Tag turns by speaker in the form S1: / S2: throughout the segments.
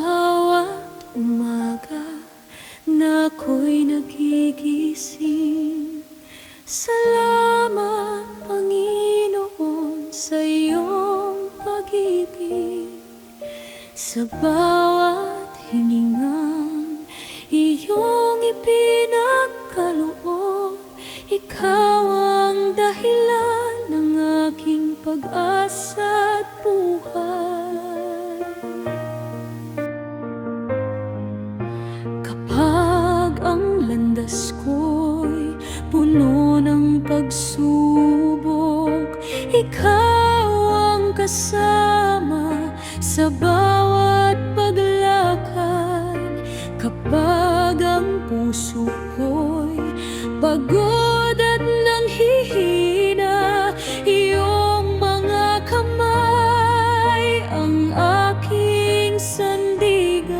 S1: bawat umaga na ako'y nagigising, salamat Panginoon sa iyong pag-ibig. Sa bawat hiningang iyong ipinagkaloob, ikaw ang dahilan ng aking pag-asa at buhay. Kapag ang landas ko'y puno ng pagsubok, ikaw ang kasama sa bawat paglakad. Kapag ang puso ko'y pagod at nanghihina, iyong mga kamay ang aking sandigan.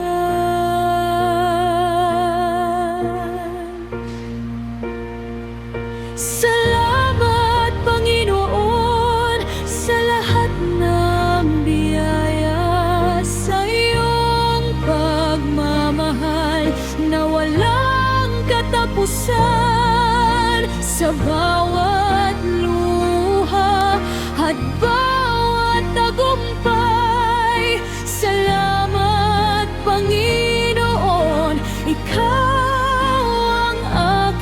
S1: Salamat Panginoon sa lahat ng biyaya, sa iyong pagmamahal na walang katapusan. Sa bawat luha at bawat tagumpay, salamat Panginoon, ikaw ang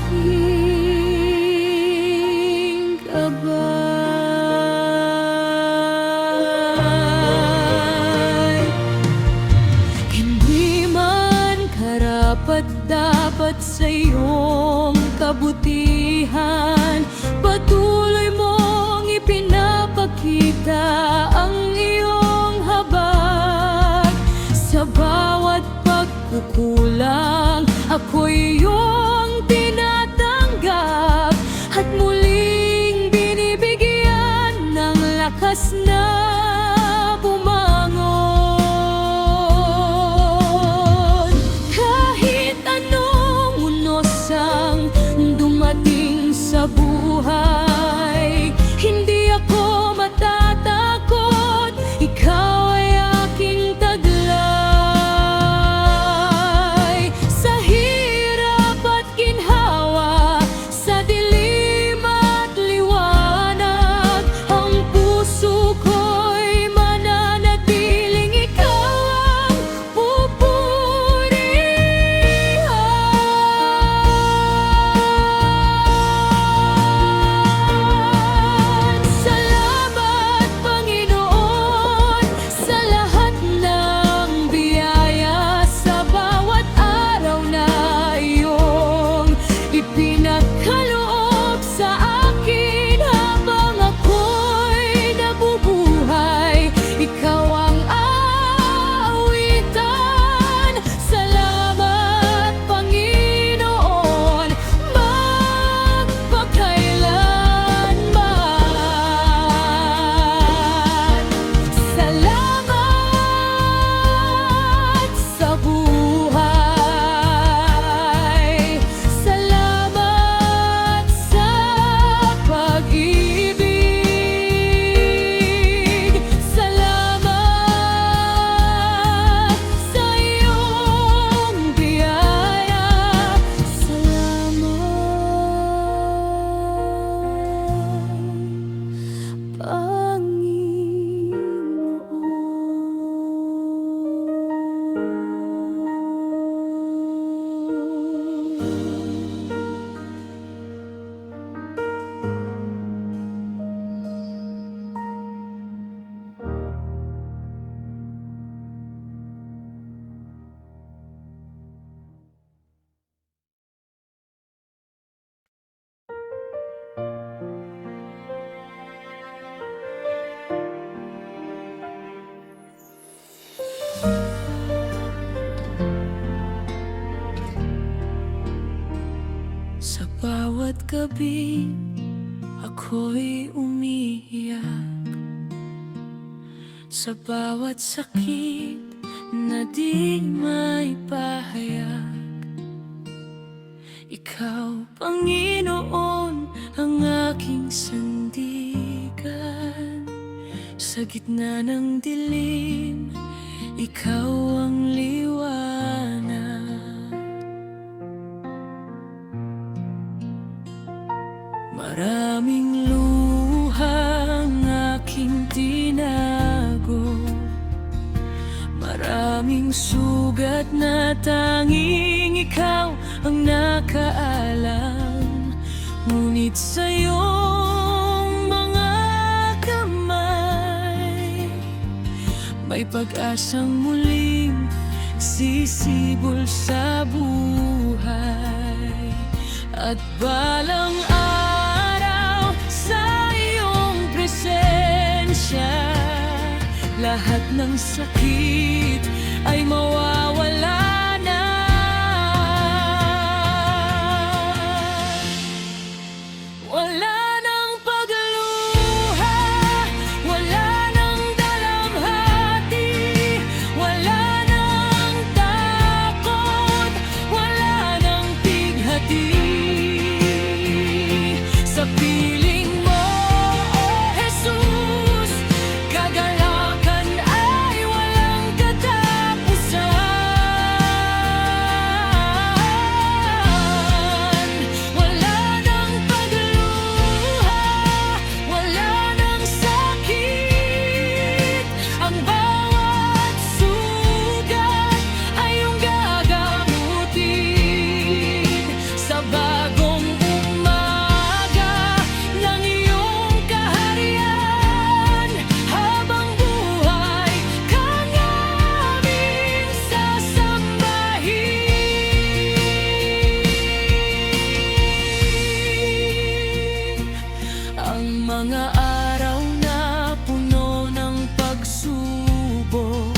S1: aking gabay. Hindi man karapat-dapat sa iyong kabutihan, patuloy mong ipinapakita ang iyong habag. Sa bawat pagkukulang, ako'y iyong tinatanggap at muling binibigyan ng lakas na bumangon. Kahit anong unos ang dumating sa buhay, hindi ako matatakot, ikaw ay aking taglay. Sa hirap at ginhawa, sa dilim at liwanag, ang puso ko'y mananatiling ikaw ang pupurihan. Salamat Panginoon sa lahat ng biyaya, sa bawat araw na iyong ipinagkaloob sa akin. Habang ako'y nabubuhay, ikaw ang aawitan. Salamat Panginoon, magpakailanman. Salamat sa buhay, salamat sa pag-ibig, salamat sa iyong biyaya, salamat sa bawat gabi, ako'y umiiyak. Sa bawat sakit na di may pahayag, ikaw, Panginoon, ang aking sandigan. Sa gitna ng dilim, ikaw ang liwanag. sugat na tanging ikaw ang nakaalam. Ngunit sa iyong mga kamay may pag-asang muling sisibol sa buhay. At balang araw sa iyong presensya, lahat ng sakit ay mawawala na. Wala nang pagluha, wala nang dalamhati, wala nang takot, wala nang pighati. Sa piling mo, O Jesus, kagalakan ay walang katapusan. Wala nang pagluha, wala nang sakit. Ang bawat sugat ay iyong gagamutin. Sa bagong umaga ng iyong kaharian, habang buhay kang aming sasambahin. Ang mga araw na puno ng pagsubok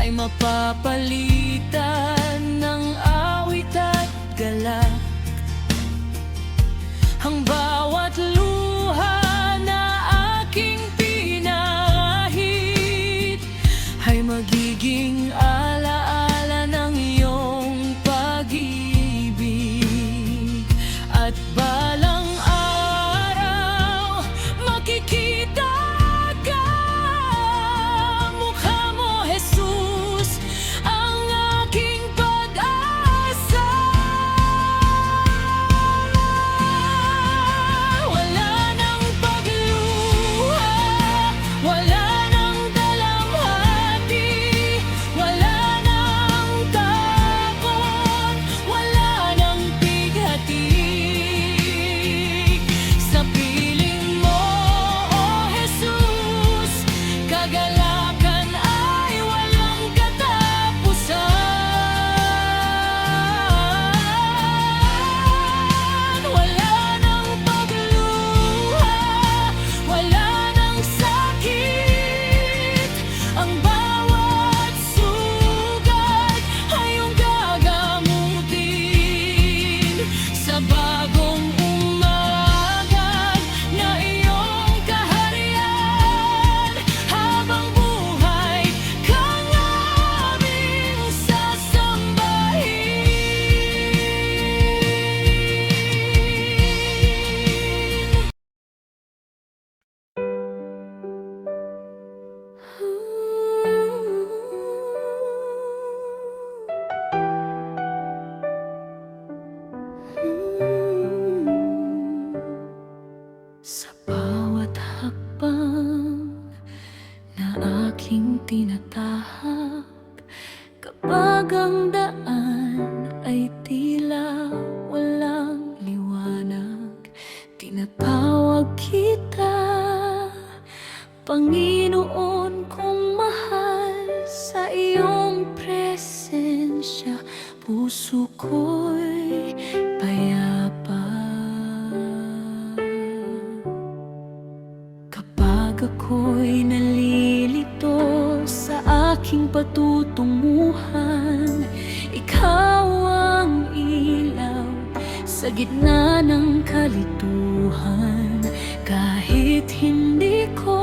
S1: ay mapapalitan ng awit at galak. Ang bawat luha na aking pinahit ay magiging alaala ng iyong pag-ibig. At balang araw makikita ka, mukha mo, Jesus, ang aking pag-asa. Wala nang pagluha, wala nang dalamhati, wala nang takot, wala nang pighati. Sa piling mo, O Jesus, kagalakan ay walang katapusan. Wala nang pagluha, wala nang sakit. Ang bawat sugat ay iyong gagamutin. Sa bagong umaga na iyong kaharian, habang buhay kang aming sasambahin. Sa bawat hakbang na aking tinatahak, kapag ang daan ay tila walang liwanag, tinatawag kita, Panginoon kong mahal. Sa iyong presensya, puso ko'y payapa. Kapag ako'y nalilito sa aking patutunguhan, ikaw ang ilaw sa gitna ng kalituhan. Kahit hindi ko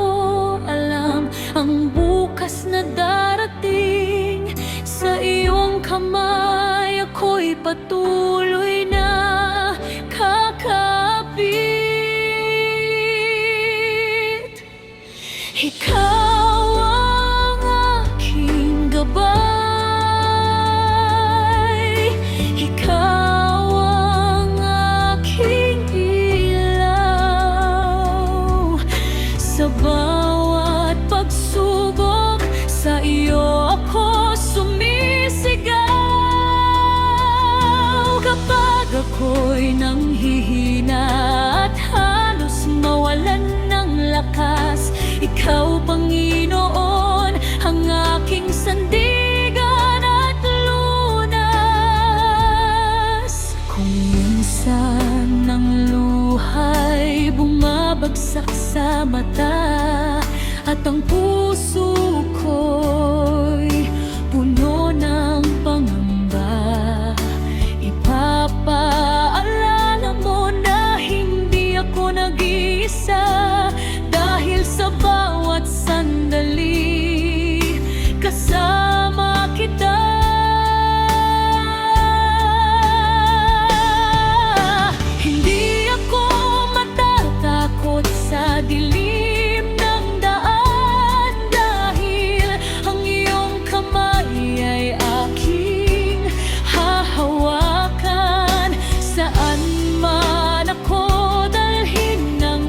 S1: alam ang bukas na darating, sa iyong kamay ako'y patuloy na kakapit. Ikaw ang aking gabay, ikaw ang aking ilaw. Sa bawat pagsubok, sa iyo ako Ikaw, Panginoon, ang aking sandigan at lunas. Kung minsan ang luha'y bumabagsak sa mata at ang puso ko'y puno ng pangamba, ipapaalala mo na hindi ako nag-iisa, dahil sa bawat sandali kasama kita. Hindi ako matatakot sa dilim ng daan, dahil ang iyong kamay ay aking hahawakan. Saan man ako dalhin ng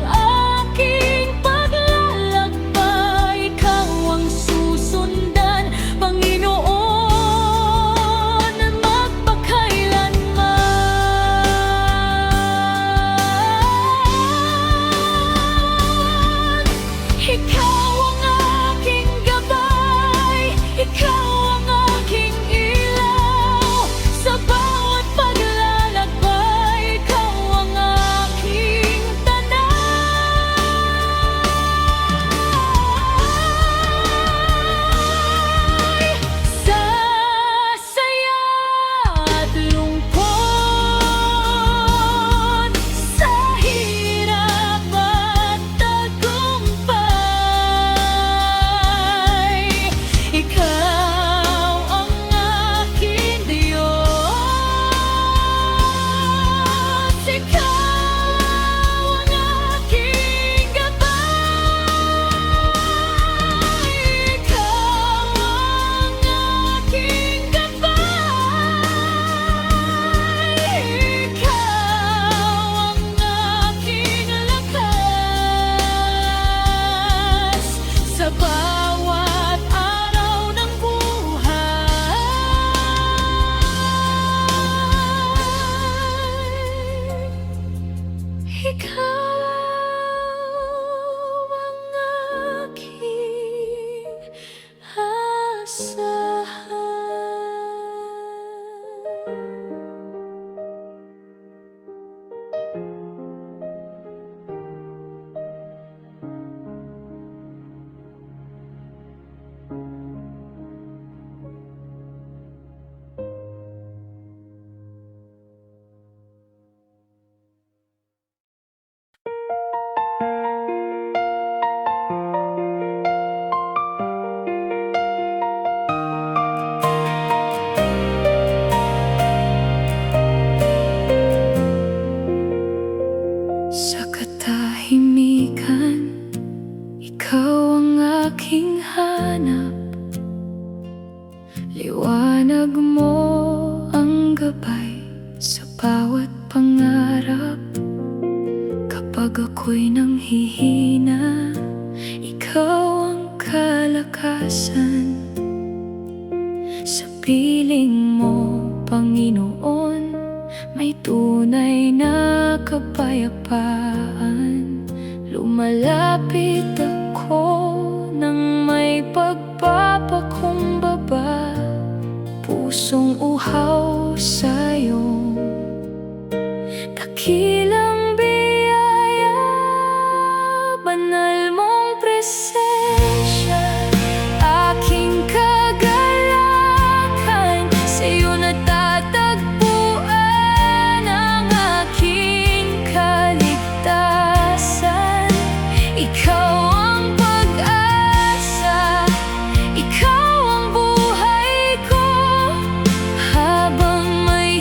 S1: aking paglalakbay, ikaw ang susundan, Panginoon, magpakailanman. Ikaw ang aking gabay, ikaw ang aking ilaw, sa bawat paglalakbay, ikaw ang aking tanay. Sa saya at lungkot, sa hirap at tagumpay, ikaw ang aking Diyos. Ikaw ang aking gabay, ikaw ang aking gabay, ikaw ang aking lakas sa bawat araw ng buhay. Ikaw ang aking sa katahimikan, ikaw ang aking hanap. Liwanag mo ang gabay sa bawat pangarap. Kapag ako'y nanghihina, ikaw ang kalakasan. Sa piling mo, Panginoon, may tunay na kapayapaan. Lumalapit ako nang may pagpapakumbaba, pusong uhaw sa'yo, dakilang biyaya, banal mong presensya, aking kagalakan, sa'yo natatagpuan ang aking kaligtasan. Ikaw ang pag-asa, ikaw ang buhay ko, habang may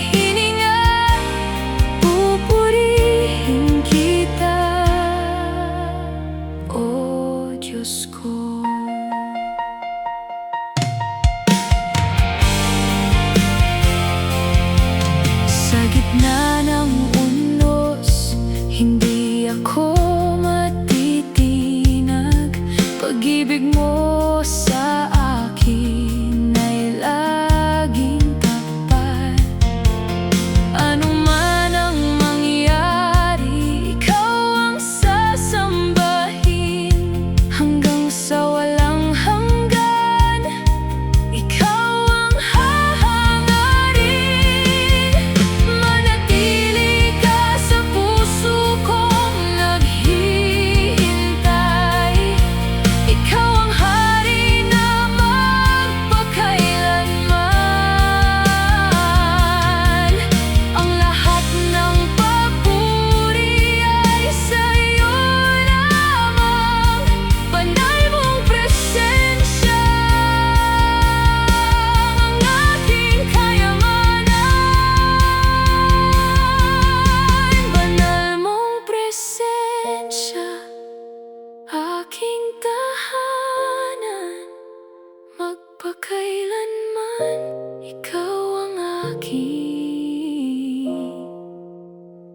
S1: aking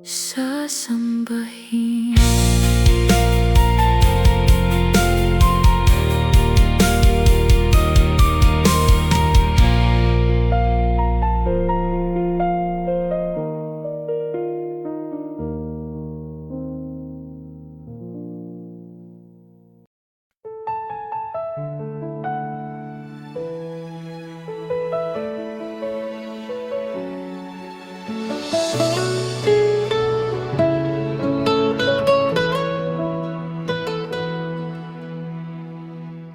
S1: sasambahin.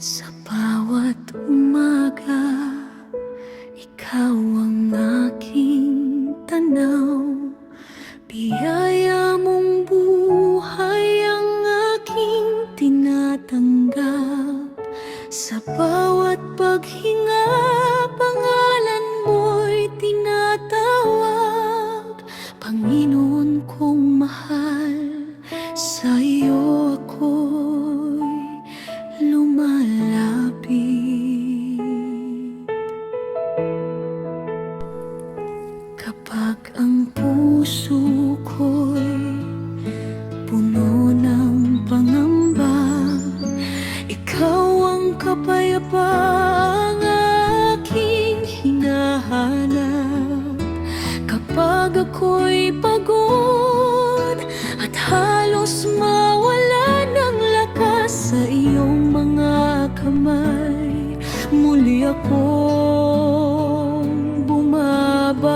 S1: Sa bawat umaga, ikaw ang aking tanaw. Biyaya mong buhay ang aking tinatanggap. Sa bawat paghinga, pangalan mo'y tinatawag. Panginoon kong mahal, sa iyo ako'y lumalapit. Kapag ang puso ko'y puno ng pangamba, ikaw ang kapayapaang aking hinahanap. Kapag ako'y pagod at halos mawala ng lakas, sa iyong mga kamay muli akong bumabangon.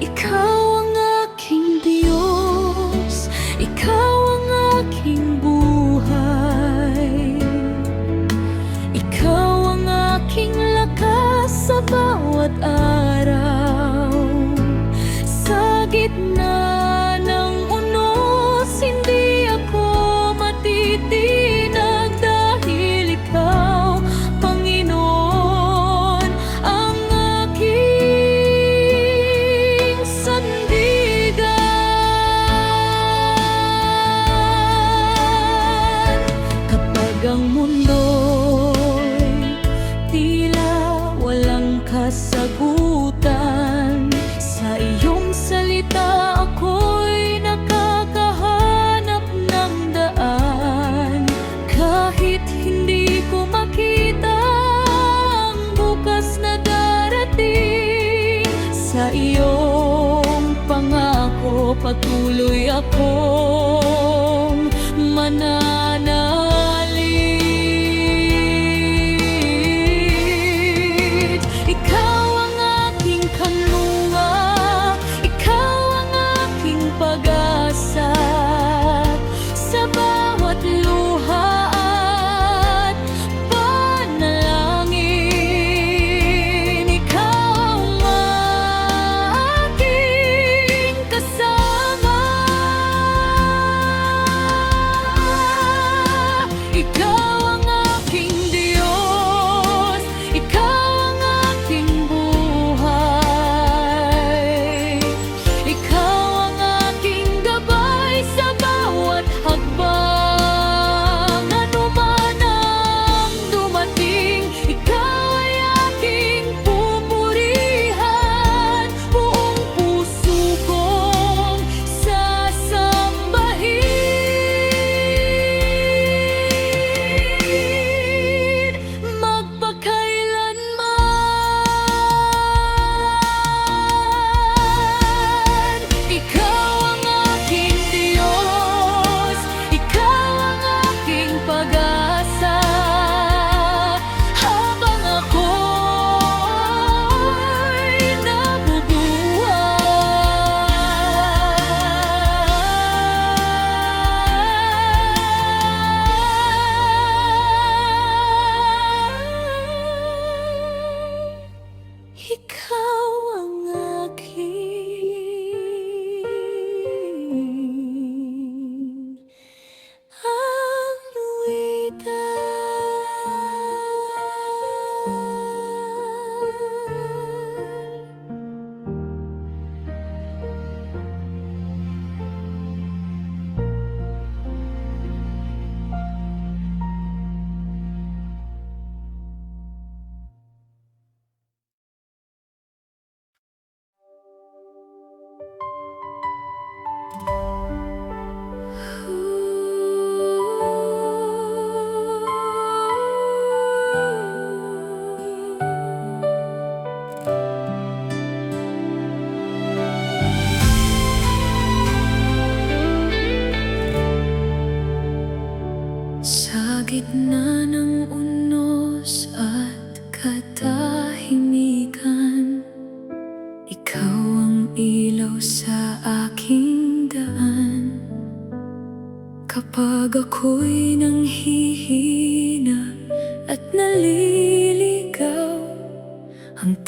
S1: Ikaw ang aking Diyos, ikaw ang aking buhay. Ikaw ang aking lakas sa bawat araw. Sa gitna ng unos, hindi ako matitinag dahil ikaw, Panginoon, ang aking sandigan. Kapag ang mundo'y tila walang kasagutan, sa iyong salita ako'y nakakahanap ng daan. Kahit hindi ko makita ang bukas na darating, sa iyong pangako patuloy akong mananalig. Ikaw ang aking kanlunga, ikaw ang aking pag-asa. Sa bawat luha at panalangin, ikaw ang aking kasama.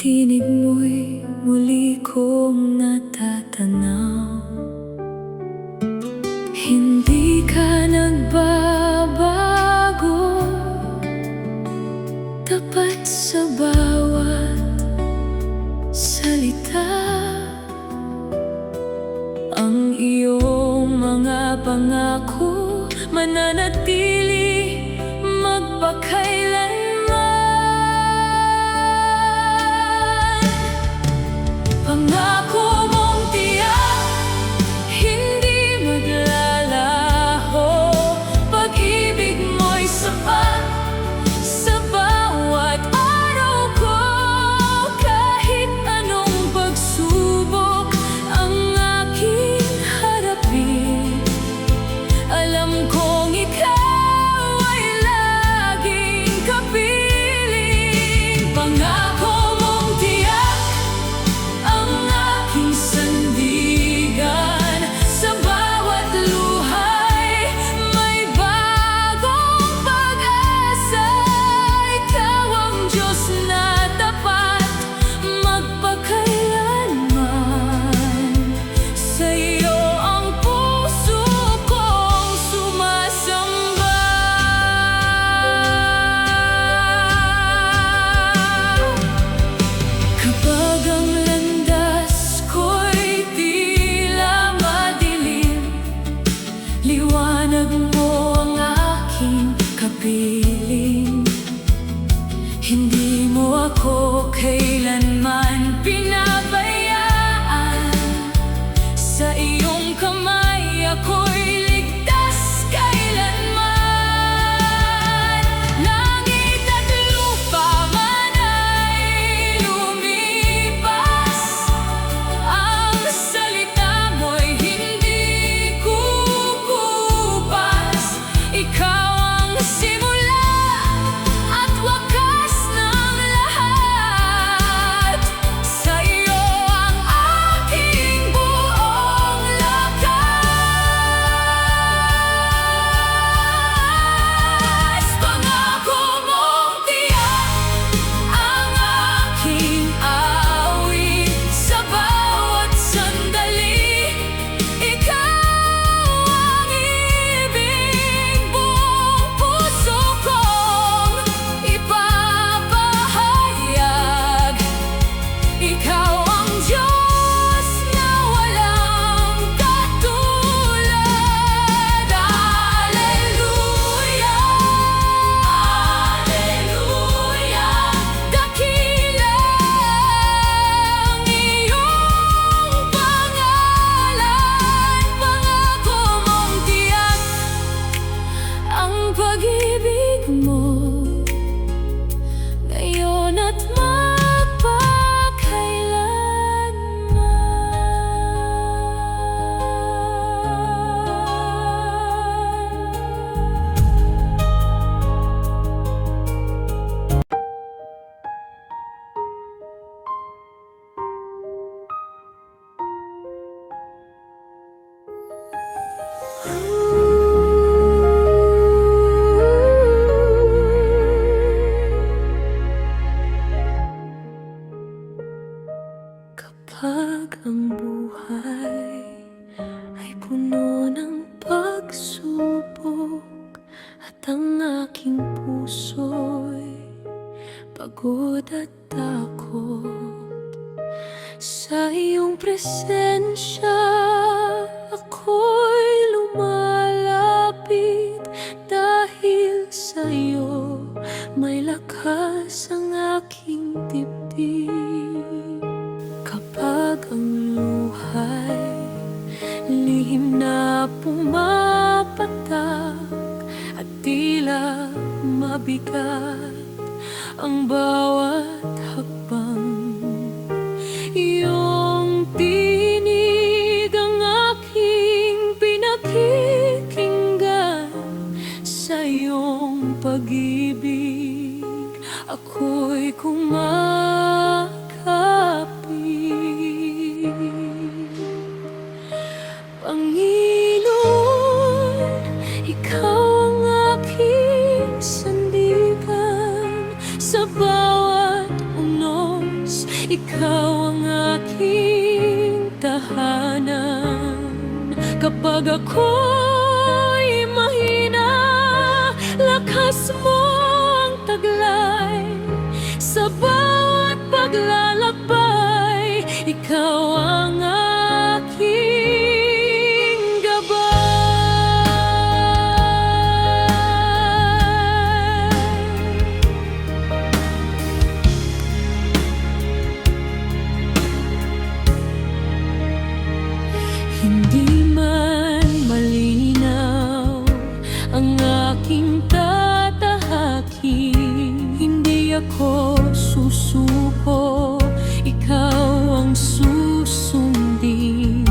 S1: tinig mo'y muli kong natatanaw. Hindi ka nagbabago, tapat sa bawat salita. Ang iyong mga pangako mananatili magpakailanman. Pangako mong tiyak, hindi maglalaho. Pag-ibig mo'y sapat sa bawat araw ko. Kahit anong pagsubok ang aking harapin, alam kong ikaw ay laging kapiling. Pangako mong tiyak, ang aking sandigan. Sa bawat luhay, may bagong pag-asa. Ikaw ang Diyos na tapat magpakailanman. Sa iyo ang puso kong sumasamba. Kapag ang landas ko'y tila madilim, liwanag mo ang aking kapiling. Hindi mo ako kailanman pinabayaan. Sa iyong kamay ako'y ligtas kailanman. Langit at lupa man ay lumipas, ang salita mo'y hindi kukupas. Ikaw ang simula at wakas ng lahat. Sa iyo ang aking buong lakas. Pangako mong tiyak, ang aking awit. Sa bawat sandali, ikaw ang ibig. Buong puso kong ipapahayag. Ikaw ang Diyos na walang katulad. Alleluia, alleluia. Dakilang iyong pangalan. Pangako mong tiyak, ang pag-ibig mo ngayon at kapag ang buhay ay puno ng pagsubok at ang aking puso'y pagod at takot, sa iyong presensya ako'y lumalapit. Dahil sa iyo may lakas ang aking dibdib. Kapag ang luhay lihim na pumapatak at tila mabigat ang bawat hakbang, iyong tinig ang aking pinakikinggan. Sa iyong pag-ibig ako'y kumakapit. Panginoon, ikaw ang aking sandigan. Sa bawat unos, tahanan. Kapag ako'y mahina, lakas mo ang taglay. Sa bawat paglalakbay, ikaw ang aking gabay. Hindi man malinaw ang aking tatahakin, hindi ako susuko, ikaw ang susundin.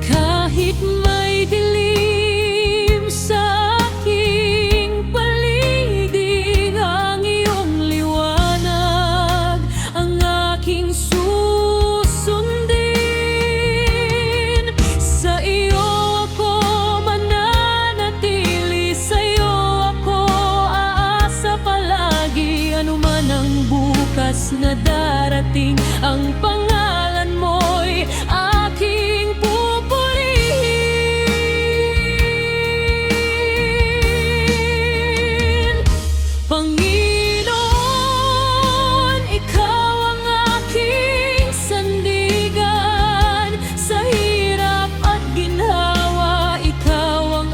S1: Kahit may dilim sa aking paligid, ang iyong liwanag ang aking susundin. Sa iyo ako mananatili, sa iyo ako aasa palagi. Ano man ang bukas na darating, ang pangalan mo'y aking pupurihin. Panginoon, ikaw ang aking sandigan. Sa hirap at ginhawa, ikaw ang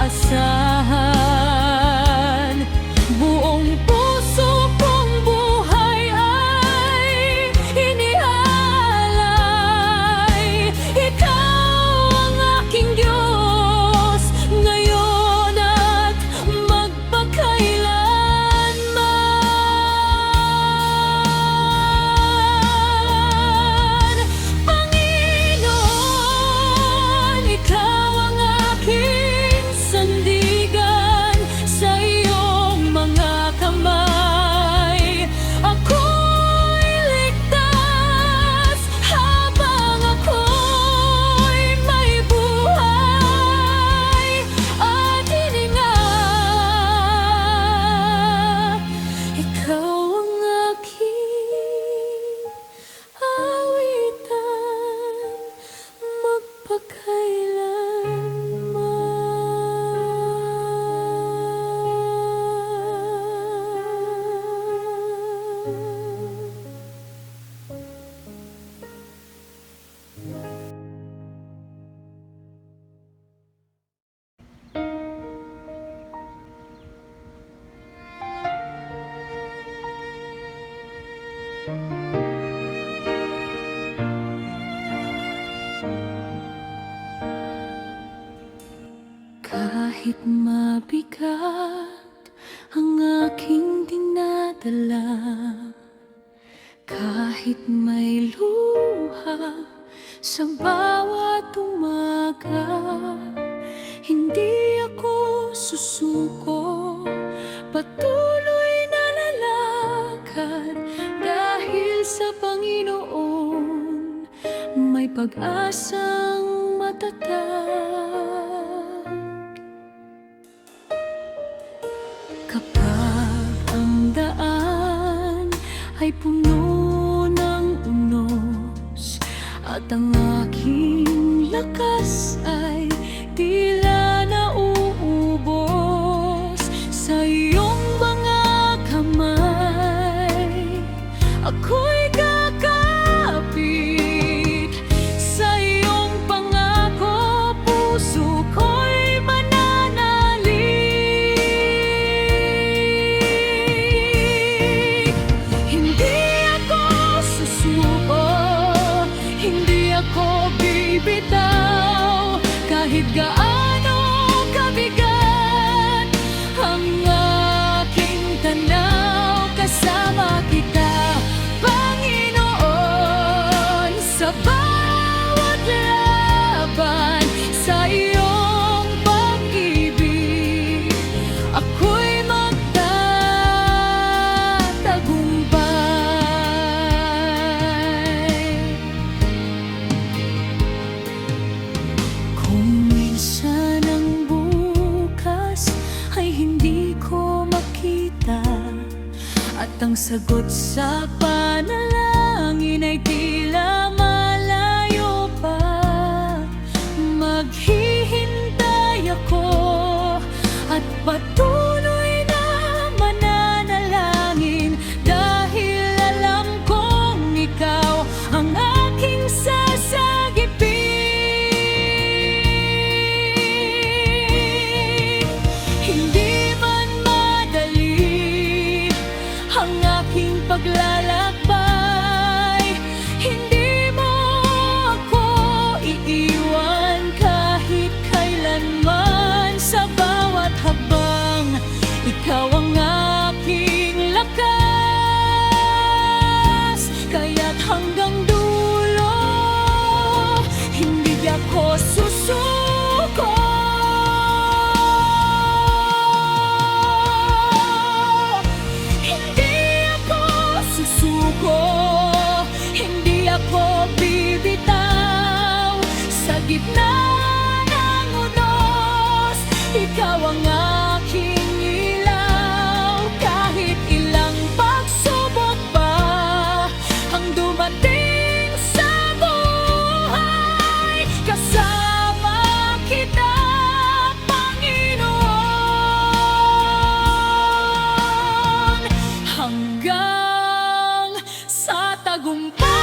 S1: aasahan. Buong puso kong buhay ay inialay. Ikaw ang aking Diyos, ngayon at magpakailanman. Panginoon, ikaw ang aking sandigan. Sa iyong mga kamay ako'y ligtas, habang ako'y may buhay at hininga. Ikaw ang aking awitan, magpakailanman. Kahit mabigat ang aking dinadala, kahit may luha sa bawat umaga, hindi ako susuko, patuloy na lalakad. Dahil sa Panginoon may pag-asang matatag. Kapag ang daan ay puno ng unos at ang aking lakas ay tila nauubos, sa iyong mga kamay ako'y kakapit. Sa iyong pangako, puso ko'y mananalig. Hindi ako susuko, hindi ako bibitaw, kahit gaano kabigat ang aking tanaw. Kasama kita, Panginoon, sa bawat laban. Sa iyong pag-ibig ako'y magtatagumpay. Kung minsan ang bukas ay hindi ko makita, at ang sagot sa panalangin ay tila malayo, ang aking paglalakbay. Hindi mo ako iiwan kahit kailanman. Sa bawat habang ikaw ang aking lakas, kaya't hanggang dulo hindi ako susuko. Hindi ako bibitaw. Sa gitna ng unos, ikaw ang aking ilaw. Kahit ilang pagsubok pa ang dumating sa buhay, kasama kita, Panginoon, hanggang sa tagumpay.